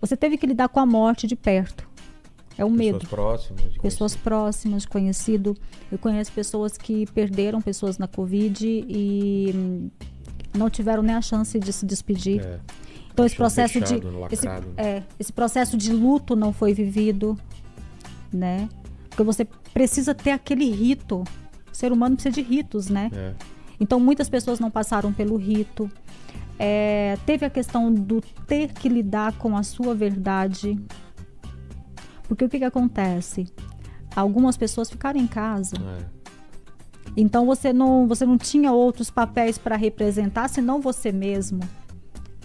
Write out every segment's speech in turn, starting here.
Você teve que lidar com a morte de perto. É um medo. Pessoas próximas. Pessoas próximas, conhecido. Eu conheço pessoas que perderam pessoas na Covid e não tiveram nem a chance de se despedir. Então esse processo esse processo de luto não foi vivido, né? Porque você precisa ter aquele rito. O ser humano precisa de ritos, né? Então muitas pessoas não passaram pelo rito. Teve a questão do ter que lidar com a sua verdade. Porque o que acontece? Algumas pessoas ficaram em casa. Então você não tinha outros papéis para representar, senão você mesmo,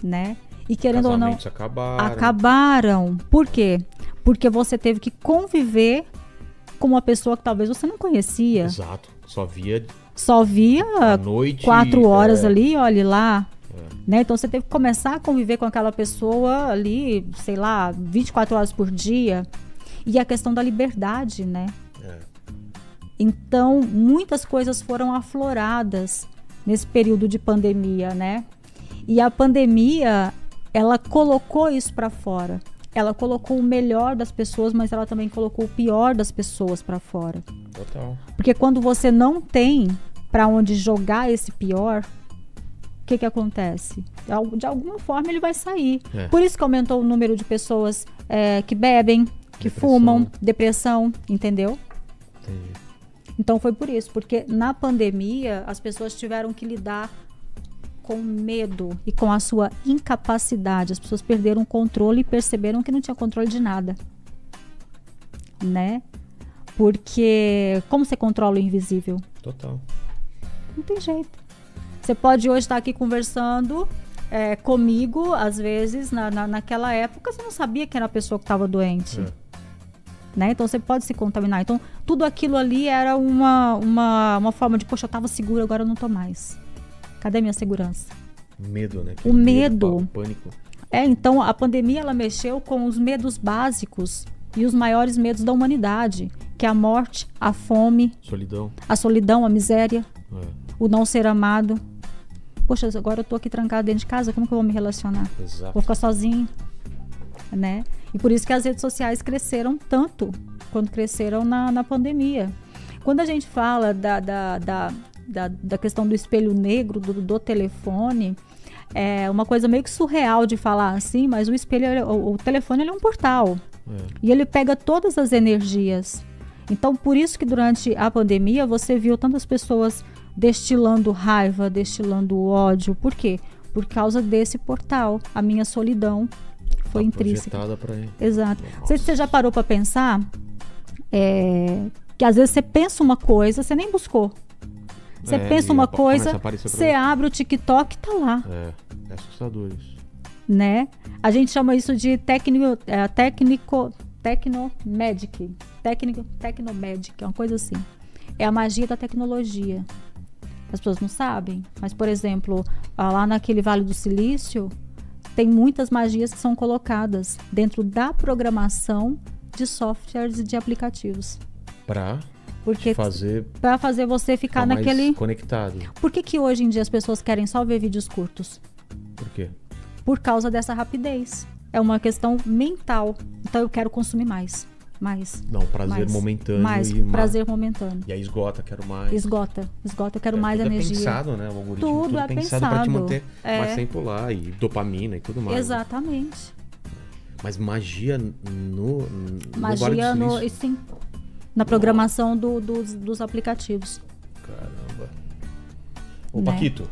né? E querendo ou não, acabaram. Por quê? Porque você teve que conviver com uma pessoa que talvez você não conhecia. Exato. Só via à noite, 4 horas ali, olhe lá. Né? Então você teve que começar a conviver com aquela pessoa ali, sei lá, 24 horas por dia. E a questão da liberdade, né? Então, muitas coisas foram afloradas nesse período de pandemia, né? E a pandemia, ela colocou isso para fora. Ela colocou o melhor das pessoas, mas ela também colocou o pior das pessoas para fora. Total. Porque quando você não tem para onde jogar esse pior, o que acontece? De alguma forma ele vai sair. Por isso que aumentou o número de pessoas que bebem, que fumam, depressão, entendeu? Entendi. Então foi por isso, porque na pandemia as pessoas tiveram que lidar com medo e com a sua incapacidade. As pessoas perderam o controle e perceberam que não tinha controle de nada, né? Porque como você controla o invisível? Total. Não tem jeito. Você pode hoje estar aqui conversando comigo, às vezes, naquela época você não sabia que era a pessoa que estava doente. Né? Então você pode se contaminar. Então tudo aquilo ali era uma forma de, poxa, eu estava seguro, agora eu não estou mais. Cadê a minha segurança? Medo, né? O medo. O pânico. Então a pandemia ela mexeu com os medos básicos e os maiores medos da humanidade, que é a morte, a fome, a solidão, a miséria, o não ser amado. Poxa, agora eu tô aqui trancado dentro de casa, como que eu vou me relacionar? Exato. Vou ficar sozinho, né? E por isso que as redes sociais cresceram tanto quando cresceram na pandemia. Quando a gente fala da questão do espelho negro, do telefone, é uma coisa meio que surreal de falar assim, mas o espelho, o telefone ele é um portal. E ele pega todas as energias. Então, por isso que durante a pandemia você viu tantas pessoas destilando raiva, destilando ódio. Por quê? Por causa desse portal. A minha solidão foi intrínseca. Exato. Não sei se você já parou para pensar que às vezes você pensa uma coisa, você nem buscou. Você pensa uma coisa, você abre o TikTok e tá lá. É assustador isso. Né? A gente chama isso de Tecnomedic, é uma coisa assim. É a magia da tecnologia. As pessoas não sabem, mas, por exemplo, lá naquele Vale do Silício, tem muitas magias que são colocadas dentro da programação de softwares e de aplicativos. Para fazer você ficar naquele... mais conectado. Por que hoje em dia as pessoas querem só ver vídeos curtos? Por quê? Por causa dessa rapidez. É uma questão mental. Então eu quero consumir mais. Não, prazer momentâneo. Prazer momentâneo. E aí esgota, quero mais. Esgota, eu quero mais energia. Tudo é pensado, né? O algoritmo tudo é pensado para te manter mais tempo lá. E dopamina e tudo mais. Exatamente. Mas magia no magia sim, na programação dos aplicativos. Caramba. Ô, Paquito,